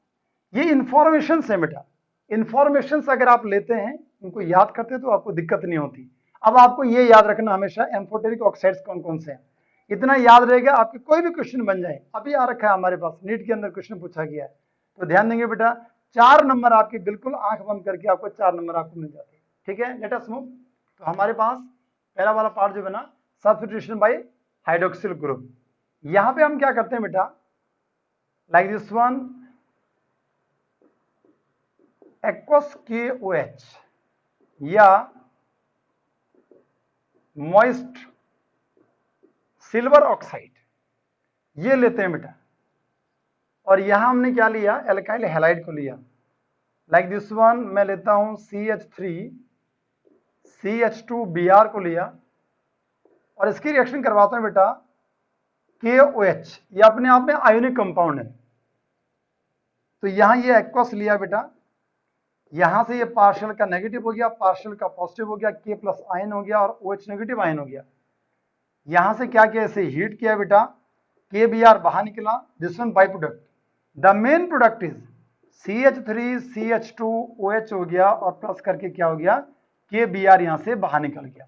ये इंफॉर्मेशन है बेटा, इंफॉर्मेशन अगर आप लेते हैं उनको याद करते हैं तो आपको दिक्कत नहीं होती। अब आपको ये याद रखना हमेशा एम्फोटेरिक ऑक्साइड्स कौन कौन से हैं, इतना याद रहेगा आपके कोई भी क्वेश्चन बन जाए। अभी आ रखा है हमारे पास नीट के अंदर क्वेश्चन पूछा गया है, तो ध्यान देंगे बेटा 4 नंबर आपके बिल्कुल आंख बंद करके आपको 4 नंबर आपको मिल जाते हैं। ठीक है, लेट अस मूव। तो हमारे पास पहला वाला पार्ट जो है ना सब्स्टिट्यूशन बाय हाइड्रोक्सिल ग्रुप। यहां पे हम क्या करते हैं बेटा, like this one aqueous KOH या मॉइस्ट सिल्वर ऑक्साइड ये लेते हैं बेटा, और यहां हमने क्या लिया, एल्काइल हैलाइड को लिया। लाइक दिस वन मैं लेता हूं CH3CH2Br को लिया और इसकी रिएक्शन करवाता हूं बेटा KOH, ये अपने आप में आयोनिक कंपाउंड है। तो यहां ये एक्वस लिया बेटा, यहां से ये पार्शियल का नेगेटिव हो गया, पार्शियल का पॉजिटिव हो गया, K प्लस आयन हो गया और OH नेगेटिव आयन हो गया। यहां से क्या किया, इसे हीट किया बेटा, KBr बाहर निकला, this one by product. The main product is CH3CH2OH हो गया और प्लस करके क्या हो गया, KBr यहां से बाहर निकल गया।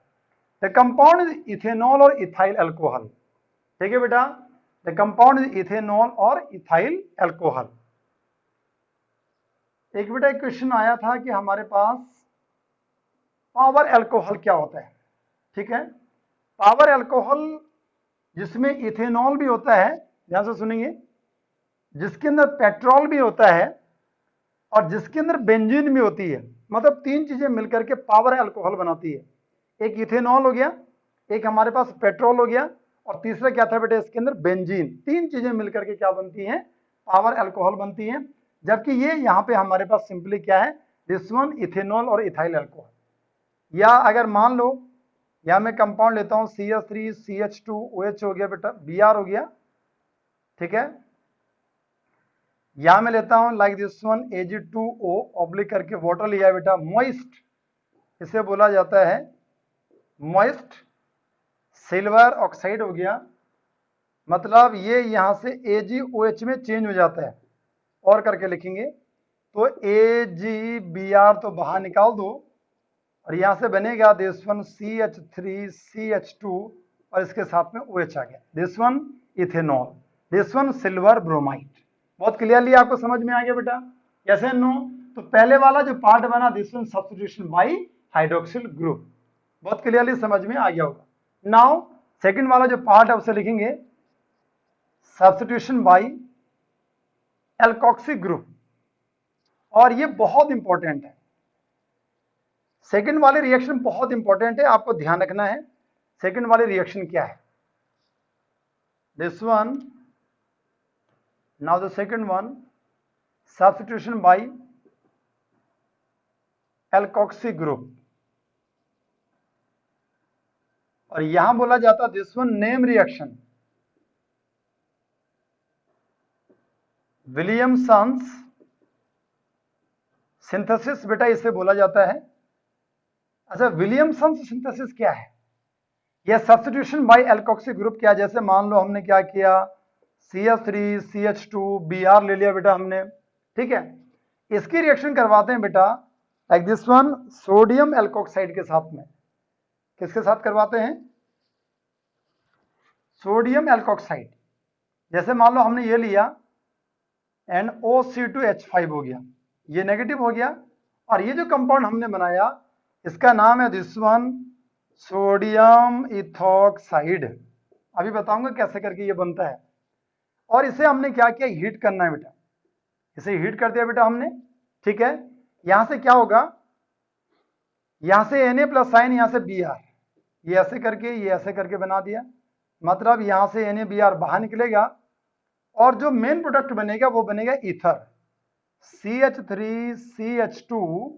द कंपाउंड इज इथेनॉल और इथाइल अल्कोहल। ठीक है बेटा, द कंपाउंड इज इथेनॉल और इथाइल अल्कोहल। एक बेटा एक क्वेश्चन आया था कि हमारे पास पावर अल्कोहल क्या होता है। ठीक है, पावर अल्कोहल जिसमें इथेनॉल भी होता है, ध्यान से सुनेंगे, जिसके अंदर पेट्रोल भी होता है और जिसके अंदर बेंजीन भी होती है, मतलब 3 चीजें मिलकर के पावर अल्कोहल बनाती है। एक इथेनॉल हो गया, एक हमारे पास पेट्रोल हो गया और तीसरा क्या था बेटा इसके अंदर बेंजीन। 3 चीजें मिलकर के क्या बनती हैं, पावर अल्कोहल बनती हैं। जबकि ये यहाँ पे हमारे पास सिंपली क्या है, दिस वन इथेनॉल और इथाइल अल्कोहल। या अगर मान लो यहां मैं कंपाउंड लेता हूं CH3CH2OH हो गया बेटा, Br हो गया। ठीक है, यहां मैं लेता हूं like this one Ag2O oblique करके वाटर लिया बेटा, मॉइस्ट, इसे बोला जाता है मॉइस्ट सिल्वर ऑक्साइड हो गया। मतलब ये यहां से AgOH में चेंज हो जाता है, और करके लिखेंगे तो AgBr तो बाहर निकाल दो और यहां से बनेगा दिस वन CH3CH2 और इसके साथ में OH आ गया, this one ethanol, this one silver bromide. बहुत क्लियरली आपको समझ में आ गया बेटा, कैसे नो। तो पहले वाला जो पार्ट बना this one substitution by hydroxyl group, बहुत क्लियरली समझ में आ गया होगा। नाउ सेकंड वाला जो पार्ट है उसे लिखेंगे सब्स्टिट्यूशन बाय एल्कोक्सी ग्रुप। और ये बहुत इंपॉर्टेंट है, सेकंड वाले रिएक्शन बहुत इंपॉर्टेंट है, आपको ध्यान रखना है। सेकंड वाले रिएक्शन क्या है? This one, now the second one, substitution by alkoxy group, और यहां बोला जाता this one name reaction, Williamson's synthesis बेटा इसे बोला जाता है। अच्छा, विलियमसन्स सिंथेसिस क्या है? यह सब्स्टिट्यूशन बाय एल्कोक्सी ग्रुप क्या है? जैसे मान लो हमने क्या किया, CH3 CH2 Br ले लिया बेटा हमने, ठीक है, इसकी रिएक्शन करवाते हैं बेटा like this one, sodium alkoxide के साथ में। किसके साथ करवाते हैं? Sodium alkoxide. जैसे मान लो हमने ये लिया NO2H5 हो गया, ये नेगेटिव हो गया, और ये जो कंपाउंड हमने बनाया इसका नाम है दिस वन सोडियम इथोक्साइड। अभी बताऊंगा कैसे करके ये बनता है। और इसे हमने क्या किया, हीट करना है बेटा, इसे हीट कर दिया बेटा हमने, ठीक है। यहां से क्या होगा, यहां से Na+ आयन, यहां से Br, ये ऐसे करके बना दिया, मतलब यहां से NaBr बाहर निकलेगा और जो मेन प्रोडक्ट बनेगा वो बनेगा ईथर, CH3CH2,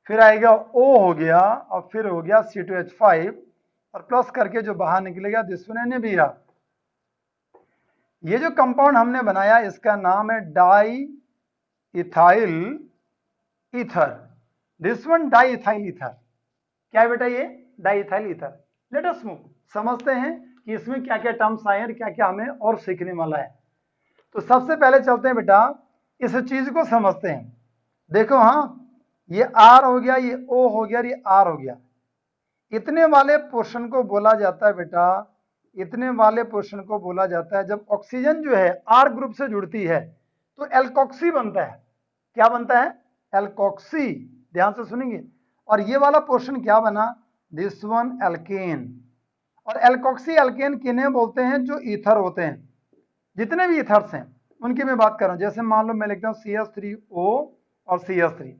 फिर आएगा O हो गया, और फिर हो गया C2H5, और प्लस करके जो बाहर निकलेगा दिस वन NaBr। ये जो कंपाउंड हमने बनाया इसका नाम है di ethyl ether, this one diethyl ether. क्या है बेटा ये? Di ethyl ether. Late us move, समझते हैं कि इसमें क्या क्या टर्म्स आए हैं, क्या क्या हमें और सीखने वाला है। तो सबसे पहले चलते हैं बेटा, इस चीज को समझते हैं। देखो, हाँ, ये R हो गया, ये O हो गया, ये R हो गया। इतने वाले पोर्शन को बोला जाता है बेटा, इतने वाले पोर्शन को बोला जाता है जब ऑक्सीजन जो है R ग्रुप से जुड़ती है तो एल्कोक्सी बनता है। क्या बनता है? एल्कोक्सी। ध्यान से सुनेंगे। और ये वाला पोर्शन क्या बना? This one alkane. और एल्कोक्सी एल्केन किन्हें बोलते हैं? जो ईथर होते हैं, जितने भी ईथर्स हैं उनकी मैं बात कर रहा हूं। जैसे मान लो मैं लिखता हूं CH3O और CH3,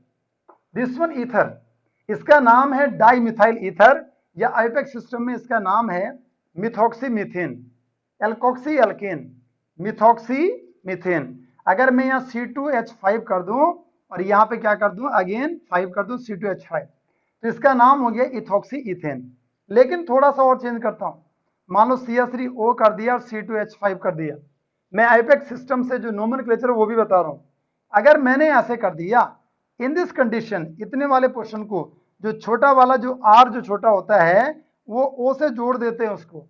दिस वन ईथर, इसका नाम है डाई मिथाइल ईथर, या आईपेक सिस्टम में इसका नाम है methoxy methane. Alkoxy alkane, methoxy methane. अगर मैं यहाँ C2H5 कर दूं और यहाँ पे क्या कर दूं, अगेन 5 कर दूं, C2H5, तो इसका नाम हो गया इथॉक्सी ईथेन। लेकिन थोड़ा सा और चेंज करता हूं, मान लो CH3O कर दिया और C2H5 कर दिया। मैं आईपेक सिस्टम से जो नोमेनक्लेचर वो भी बता रहा हूं। अगर मैंने ऐसे कर दिया, इन दिस कंडीशन, इतने वाले पोर्शन को, जो छोटा वाला जो R जो छोटा होता है वो O से जोड़ देते हैं उसको,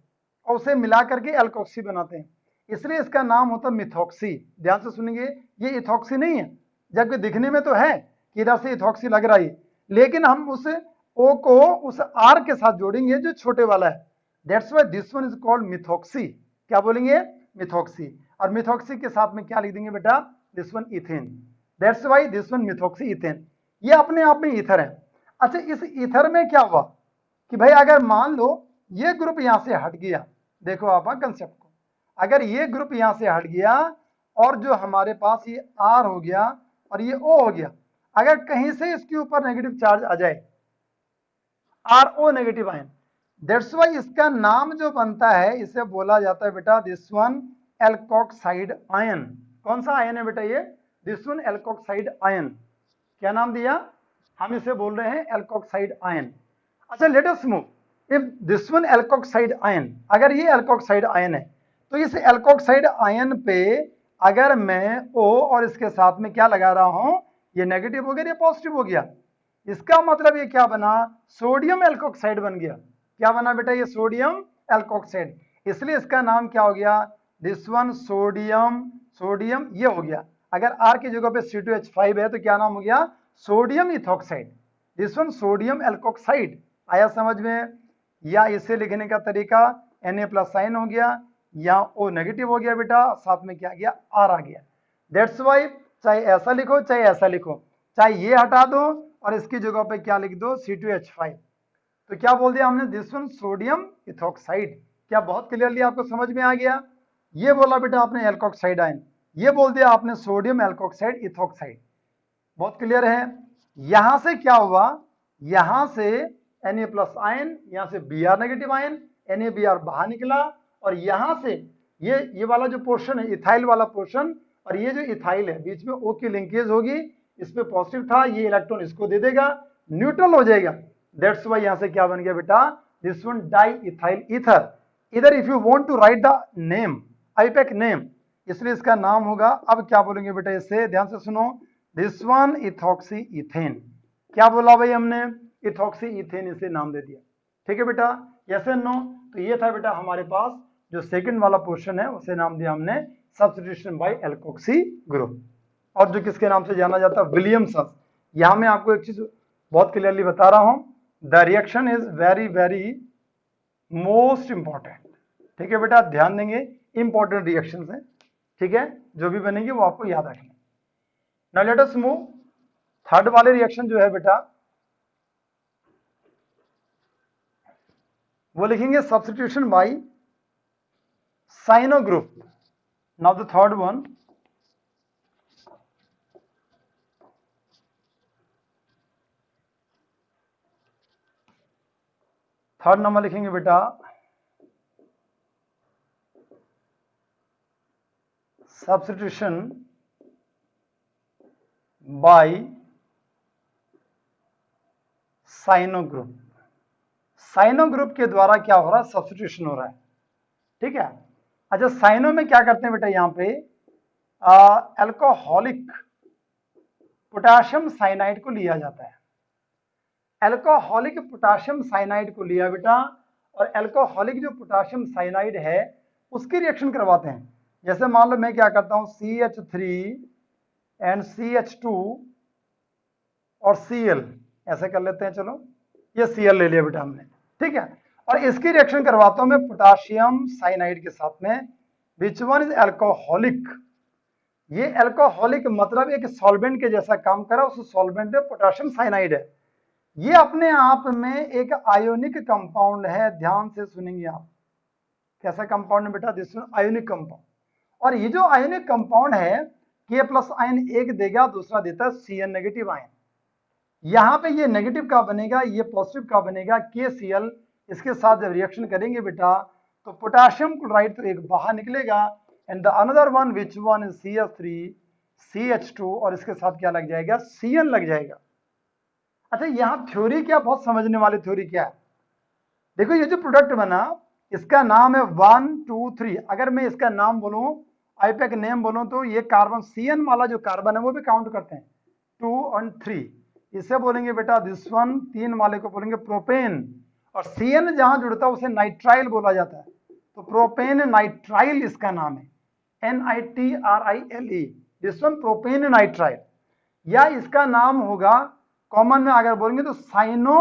और उसे मिला करके एल्कोक्सी बनाते हैं, इसलिए इसका नाम होता है मिथॉक्सी। ध्यान से सुनिए, ये इथॉक्सी नहीं है, जबकि दिखने में तो है कि इधर से इथॉक्सी लग रहा है, लेकिन हम उस O को उस R के साथ जोड़ेंगे जो छोटे वाला है। That's why this one is called methoxy. क्या बोलेंगे? मिथॉक्सी। और मिथॉक्सी के साथ में क्या लिख देंगे बेटा? This one ethane. That's why this one methoxy ethane. ये अपने आप में ईथर है। अच्छा, इस ईथर में क्या हुआ कि भाई अगर मान लो ये ग्रुप यहां से हट गया, देखो आप कंसेप्ट को, अगर ये ग्रुप यहां से हट गया और जो हमारे पास ये R हो गया और ये O हो गया, अगर कहीं से इसके ऊपर नेगेटिव चार्ज आ जाए, RO negative ion, that's why इसका नाम जो बनता है इसे बोला जाता है बेटा दिस वन एल्कोक्साइड आयन। कौन सा आयन है बेटा ये? This one alkoxide ion. क्या नाम दिया? हम इसे बोल रहे हैं एल्कोक्साइड आयन। अच्छा, late us move, if this one alkoxide ion, अगर ये एल्कोक्साइड आयन है तो इस एल्कोक्साइड आयन पे अगर मैं O और इसके साथ में क्या लगा रहा हूं, ये नेगेटिव हो गया, ये पॉजिटिव हो गया, इसका मतलब ये क्या बना? सोडियम एल्कोक्साइड बन गया। क्या बना बेटा? ये सोडियम एल्कोक्साइड। इसलिए इसका नाम क्या हो गया? दिस वन सोडियम, सोडियम ये हो गया। अगर R की जगह पे C2H5 है तो क्या नाम हो गया? Sodium ethoxide. This one sodium alkoxide. आया समझ में? या इसे लिखने का तरीका Na+ साइन हो गया, या O नेगेटिव हो गया बेटा, साथ में क्या गया? R आ गया। दैट्स वाई चाहे ऐसा लिखो चाहे ऐसा लिखो, चाहे ये हटा दो और इसकी जगह पे क्या लिख दो? C2H5। तो क्या बोल दिया हमने? This one sodium ethoxide. क्या बहुत क्लियरली आपको समझ में आ गया? ये बोला बेटा आपने एल्कोक्साइड आयन, ये बोल दिया आपने सोडियम एल्कोक्साइड इथॉक्साइड। बहुत क्लियर है। यहां से क्या हुआ, यहां से Na प्लस आयन, यहां से Br नेगेटिव आयन, NaBr बाहर निकला, और यहां से ये वाला जो पोर्शन है इथाइल वाला पोर्शन, और ये जो इथाइल है बीच में O की लिंकेज होगी, इस पे पॉजिटिव था, ये इलेक्ट्रॉन इसको दे देगा, न्यूट्रल हो जाएगा। दैट्स वाई यहां से क्या बन गया बेटा, this one diethyl ether. इधर if you want to write the name, IUPAC name, इसलिए इसका नाम होगा, अब क्या बोलेंगे बेटा इससे, ध्यान से सुनो, दिस वन इथॉक्सी इथेन। क्या बोला भाई हमने, इथॉक्सी इथेन इसे नाम दे दिया। ठीक है बेटा, यस एंड नो। तो ये था बेटा हमारे पास जो सेकंड वाला पोर्शन है, उसे नाम दिया हमने सब्स्टिट्यूशन बाय एल्कोक्सी ग्रुप, और जो किसके नाम से जाना जाता है, विलियमसन। यहां मैं आपको एक चीज बहुत क्लियरली बता रहा हूं, the reaction is very very most important. ठीक है बेटा, ध्यान देंगे, इंपॉर्टेंट रिएक्शन है। ठीक है, जो भी बनेगी वो आपको याद रखना। Now let us move, third वाले रिएक्शन जो है बेटा वो लिखेंगे substitution by cyano group. Now the third one, third number लिखेंगे बेटा substitution by cyano group. Cyano group के द्वारा क्या हो रहा है, सब्स्टिट्यूशन हो रहा है। ठीक है, अच्छा साइनो में क्या करते हैं बेटा, यहां पे अल्कोहलिक पोटेशियम साइनाइड को लिया जाता है। अल्कोहलिक पोटेशियम साइनाइड को लिया बेटा, और अल्कोहलिक जो पोटेशियम साइनाइड है उसकी रिएक्शन करवाते हैं। जैसे मान लो मैं क्या करता हूं, CH3 एंड CH2 और Cl, ऐसे कर लेते हैं, चलो ये Cl ले लिया बेटा हमने। ठीक है, और इसकी रिएक्शन करवाता हूं मैं पोटेशियम साइनाइड के साथ में, विच वन इज अल्कोहलिक। ये अल्कोहलिक मतलब एक सॉल्वेंट के जैसा काम करा, उस सॉल्वेंट में पोटेशियम साइनाइड है। ये अपने आप में एक आयोनिक कंपाउंड है, ध्यान से सुनेंगे आप, कैसा कंपाउंड है बेटा, दिस आयोनिक कंपाउंड। और ये जो आयोनिक कंपाउंड है, K प्लस आयन एक देगा, दूसरा देता है Cn नेगेटिव आयन। यहां पे ये नेगेटिव का बनेगा, ये पॉजिटिव का बनेगा, KCl। इसके साथ जब रिएक्शन करेंगे बेटा तो पोटेशियम क्लोराइड तो एक बाहर निकलेगा, and the another one which one is CH3 CH2, और इसके साथ क्या लग जाएगा, Cn लग जाएगा। अच्छा यहां थ्योरी क्या, बहुत समझने वाली थ्योरी क्या है, देखो ये जो प्रोडक्ट बना इसका नाम है 1 2 3। अगर मैं इसका नाम बोलूं, आईपैक नेम बोलूं, तो ये कार्बन Cn वाला जो कार्बन है वो भी काउंट करते हैं, 2 और 3। इसे बोलेंगे बेटा दिस वन, 3 वाले को बोलेंगे प्रोपेन, और Cn जहां जुड़ता है उसे नाइट्राइल बोला जाता है, तो प्रोपेन नाइट्राइल इसका नाम है, NITRILE, this one propane nitrile. या इसका नाम होगा कॉमन में अगर बोलेंगे तो साइनो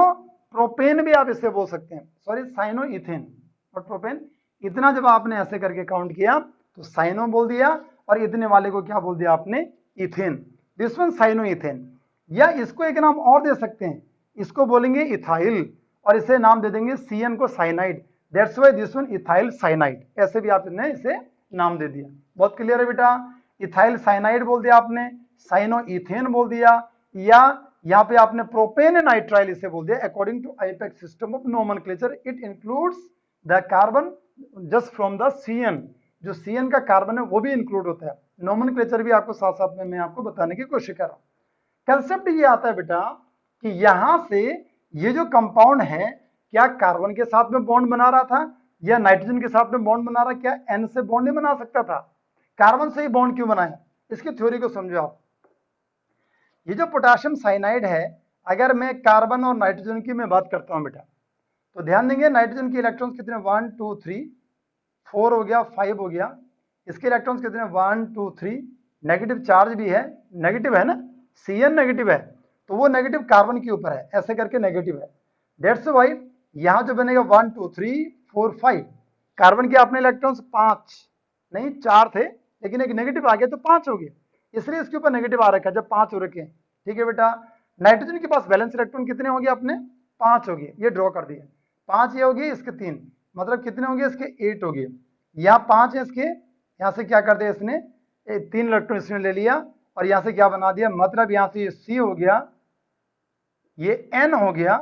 प्रोपेन भी आप इसे बोल सकते हैं, सॉरी साइनो इथेन और प्रोपेन। इतना जब आपने ऐसे करके काउंट किया तो साइनो बोल दिया, और इतने वाले को क्या बोल दिया आपने, ethane, this one cyano ethane. या इसको एक नाम और दे सकते हैं, इसको बोलेंगे इथाइल, और इसे नाम दे देंगे Cn को cyanide, that's why this one ethyl cyanide, ऐसे भी आपने इसे नाम दे दिया। बहुत क्लियर है बेटा, इथाइल साइनाइड बोल दिया आपने, साइनो इथेन बोल दिया, या यहां पे आपने प्रोपेन नाइट्राइल इसे बोल दिया। According to IUPAC system of nomenclature it includes the carbon just from the Cn, जो Cn का कार्बन है वो भी इंक्लूड होता है। नोमेनक्लेचर भी आपको साथ साथ में मैं आपको बताने की कोशिश कर रहा हूं। कंसेप्ट ये आता है बेटा कि यहां से ये जो कंपाउंड है क्या कार्बन के साथ में बॉन्ड बना रहा था या नाइट्रोजन के साथ में बॉन्ड बना रहा, क्या N से बॉन्ड नहीं बना सकता था, कार्बन से ही बॉन्ड क्यों बनाया, इसकी थ्योरी को समझो आप। ये जो पोटेशियम साइनाइड है, अगर मैं कार्बन और नाइट्रोजन की मैं बात करता हूं बेटा, तो ध्यान देंगे नाइट्रोजन के इलेक्ट्रॉन्स कितने, 1 2 3 4 हो गया, 5 हो गया। इसके इलेक्ट्रॉन्स कितने, 1 2 3, नेगेटिव चार्ज भी है, नेगेटिव है ना, Cn नेगेटिव है, तो वो नेगेटिव कार्बन के ऊपर है, ऐसे करके नेगेटिव है। दैट्स वाई यहां जो बनेगा 1 2 3 4 5, कार्बन के अपने इलेक्ट्रॉन्स 5 नहीं 4 थे, लेकिन एक नेगेटिव आ गया तो 5 हो गए, इसलिए इसके ऊपर नेगेटिव आ रखा है जब 5 हो रखे हैं। ठीक है बेटा, नाइट्रोजन के पास बैलेंस इलेक्ट्रॉन कितने हो गए अपने, 5 हो गए, ये ड्रॉ कर दिए, 5 ये हो गए, इसके 3, मतलब कितने हो गए इसके, 8 हो गए। यहाँ 5 है इसके, यहाँ से क्या कर दिया इसने, 3 इलेक्ट्रॉन इसने ले लिया, और यहां से क्या बना दिया, मतलब यहां से ये C हो गया, ये N हो गया,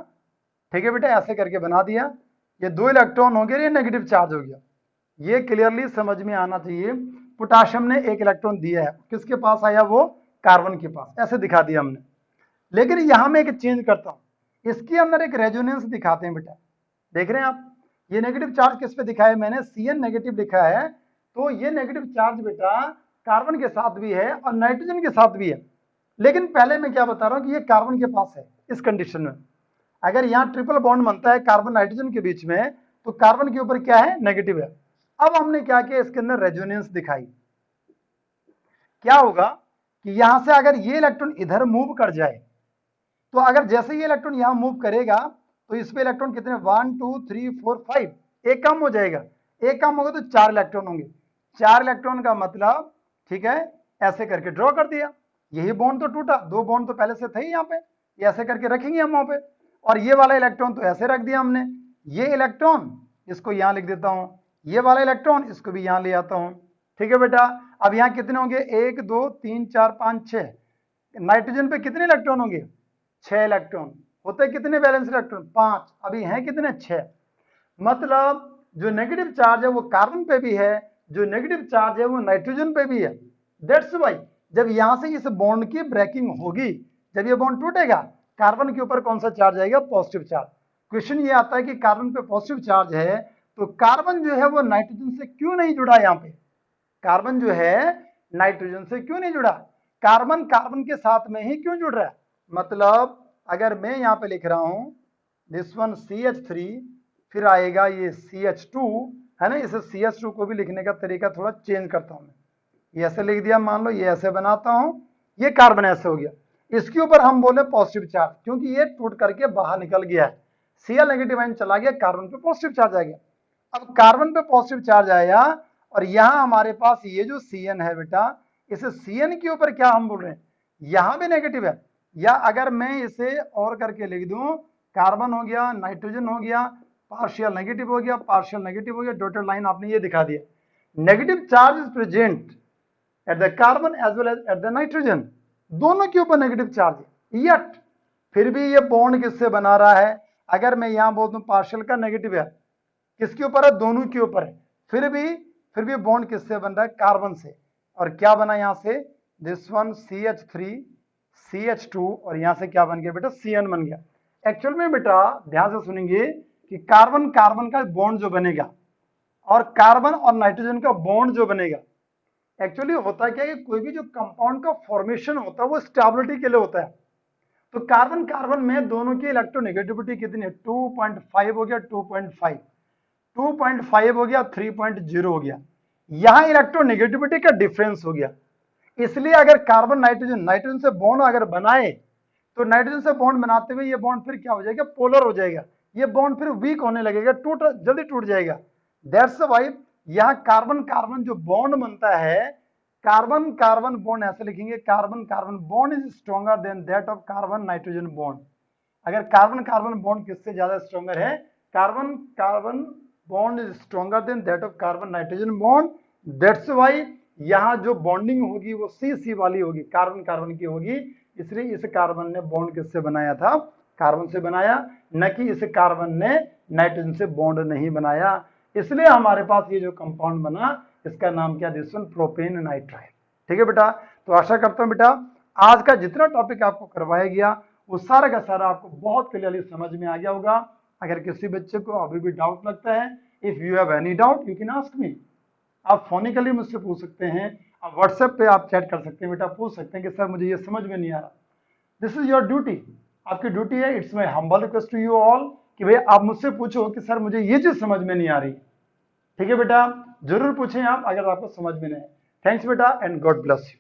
ठीक है बेटा, ऐसे करके बना दिया। ये 2 इलेक्ट्रॉन हो गए, ये नेगेटिव चार्ज हो गया। ये क्लियरली समझ में आना चाहिए। पोटाशियम ने 1 इलेक्ट्रॉन दिया है, किसके पास आया, वो कार्बन के पास, ऐसे दिखा दिया हमने। लेकिन यहां मैं एक चेंज करता हूं, इसके अंदर एक रेजोनेंस दिखाते हैं बेटा। देख रहे हैं आप, ये नेगेटिव चार्ज किस पे दिखाया है मैंने, Cn नेगेटिव लिखा है, तो ये नेगेटिव चार्ज बेटा कार्बन के साथ भी है और नाइट्रोजन के साथ भी है। लेकिन पहले मैं क्या बता रहा हूं कि ये कार्बन के पास है। इस कंडीशन में अगर यहाँ ट्रिपल बॉन्ड बनता है कार्बन नाइट्रोजन के बीच में, तो कार्बन के ऊपर क्या है, नेगेटिव है। अब हमने क्या किया, इसके अंदर रेजोनेंस दिखाई। क्या होगा कि यहां से अगर ये इलेक्ट्रॉन इधर मूव कर जाए, तो अगर जैसे ये इलेक्ट्रॉन यहां मूव करेगा, तो इस पे इलेक्ट्रॉन कितने, 1 2 3 4 5, एक कम हो जाएगा। एक कम होगा तो 4 इलेक्ट्रॉन होंगे। 4 इलेक्ट्रॉन का मतलब, ठीक है, ऐसे करके ड्रॉ कर दिया। यही बॉन्ड तो टूटा, 2 बॉन्ड तो पहले से थे यहाँ पे, ये ऐसे करके रखेंगे हम वहां पे। और ये वाला इलेक्ट्रॉन तो ऐसे रख दिया हमने। ये इलेक्ट्रॉन इसको यहां लिख देता हूं, ये वाला इलेक्ट्रॉन इसको भी यहां ले आता हूं। ठीक है बेटा, अब यहां कितने होंगे, 1 2 3 4 5 6। नाइट्रोजन पे कितने इलेक्ट्रॉन होंगे, 6 इलेक्ट्रॉन। होते कितने बैलेंस इलेक्ट्रॉन, 5। अभी हैं कितने, 6। मतलब जो नेगेटिव चार्ज है वो कार्बन पे भी है, जो नेगेटिव चार्ज है वो नाइट्रोजन पे भी है। दैट्स वाई जब यहां से इस बॉन्ड की ब्रेकिंग होगी, जब ये बॉन्ड टूटेगा, कार्बन के ऊपर कौन सा चार्ज आएगा, पॉजिटिव चार्ज। क्वेश्चन ये आता है कि कार्बन पे पॉजिटिव चार्ज है, तो कार्बन जो है वो नाइट्रोजन से क्यों नहीं जुड़ा। यहाँ पे कार्बन जो है नाइट्रोजन से क्यों नहीं जुड़ा, कार्बन कार्बन के साथ में ही क्यों जुड़ रहा है। मतलब अगर मैं यहाँ पे लिख रहा हूं दिस वन CH3, फिर आएगा ये CH2, है ना। इसे CH2 को भी लिखने का तरीका थोड़ा चेंज करता हूं मैं, ये ऐसे लिख दिया, मान लो ये ऐसे बनाता हूं, ये कार्बन ऐसे हो गया। इसके ऊपर हम बोले पॉजिटिव चार्ज, क्योंकि ये टूट करके बाहर निकल गया है, Cl नेगेटिव आयन चला गया, कार्बन पे पॉजिटिव चार्ज आ गया। अब कार्बन पे पॉजिटिव चार्ज आया, और यहां हमारे पास ये जो Cn है बेटा, इस Cn के ऊपर क्या हम बोल रहे हैं, यहां भी नेगेटिव है। या अगर मैं इसे और करके लिख दूं, कार्बन हो गया, नाइट्रोजन हो गया, पार्शियल नेगेटिव हो गया, पार्शियल नेगेटिव हो गया, डॉटेड लाइन आपने ये दिखा दिया। Negative charge is present at the carbon as well as at the nitrogen, दोनों के ऊपर नेगेटिव चार्ज है। यट फिर भी ये बॉन्ड किससे बना रहा है, अगर मैं यहां बोल दूं पार्शियल का नेगेटिव है, किसके ऊपर है, दोनों के ऊपर है। फिर भी बॉन्ड किससे बन रहा है, कार्बन से। और क्या बना यहां से, दिस वन CH3 CH2, और यहां से क्या बन गया बेटा, Cn बन गया। एक्चुअल में बेटा ध्यान से सुनेंगे कि कार्बन कार्बन का बॉन्ड जो बनेगा और कार्बन और नाइट्रोजन का बॉन्ड जो बनेगा, एक्चुअली होता क्या है कि कोई भी जो कंपाउंड का फॉर्मेशन होता है वो स्टेबिलिटी के लिए होता है। तो कार्बन कार्बन में दोनों की इलेक्ट्रोनेगेटिविटी कितनी है, 2.5 हो गया, 2.5 2.5 हो गया, 3.0 हो गया। यहां इलेक्ट्रोनेगेटिविटी का डिफरेंस हो गया। इसलिए अगर कार्बन नाइट्रोजन नाइट्रोजन से बॉन्ड अगर बनाए, तो नाइट्रोजन से बॉन्ड बनाते हुए ये बॉन्ड फिर क्या हो जाएगा, पोलर हो जाएगा। ये बॉन्ड फिर वीक होने लगेगा, जल्दी टूट जाएगा। दैट्स वाई यहां कार्बन कार्बन जो बॉन्ड बनता है, कार्बन कार्बन बॉन्ड ऐसे लिखेंगे, carbon carbon bond is stronger than that of carbon nitrogen bond. अगर कार्बन कार्बन बॉन्ड किससे ज्यादा स्ट्रॉन्गर है, carbon carbon bond is stronger than that of carbon nitrogen bond. That's why यहां जो बॉन्डिंग होगी वो C वाली होगी, कार्बन कार्बन की होगी। इसलिए इस कार्बन ने बॉन्ड किससे बनाया था, कार्बन से बनाया, न कि इस कार्बन ने नाइट्रोजन से बॉन्ड नहीं बनाया। इसलिए हमारे पास ये जो कंपाउंड बना, इसका नाम क्या, दिस वन प्रोपेन नाइट्राइल। ठीक है बेटा, तो आशा करता हूं बेटा आज का जितना टॉपिक आपको करवाया गया वो सारा का सारा आपको बहुत क्लियरली समझ में आ गया होगा। अगर किसी बच्चे को अभी भी डाउट लगता है, if you have any doubt you can ask me. आप फोनिकली मुझसे पूछ सकते हैं, आप व्हाट्सएप पे आप चैट कर सकते हैं बेटा, पूछ सकते हैं कि सर मुझे ये समझ में नहीं आ रहा। दिस इज योर ड्यूटी, आपकी ड्यूटी है। It's my humble request to you all कि भाई आप मुझसे पूछो कि सर मुझे ये चीज समझ में नहीं आ रही। ठीक है बेटा, जरूर पूछें आप अगर आपको समझ में नहीं। थैंक्स बेटा एंड गॉड ब्लेस यू।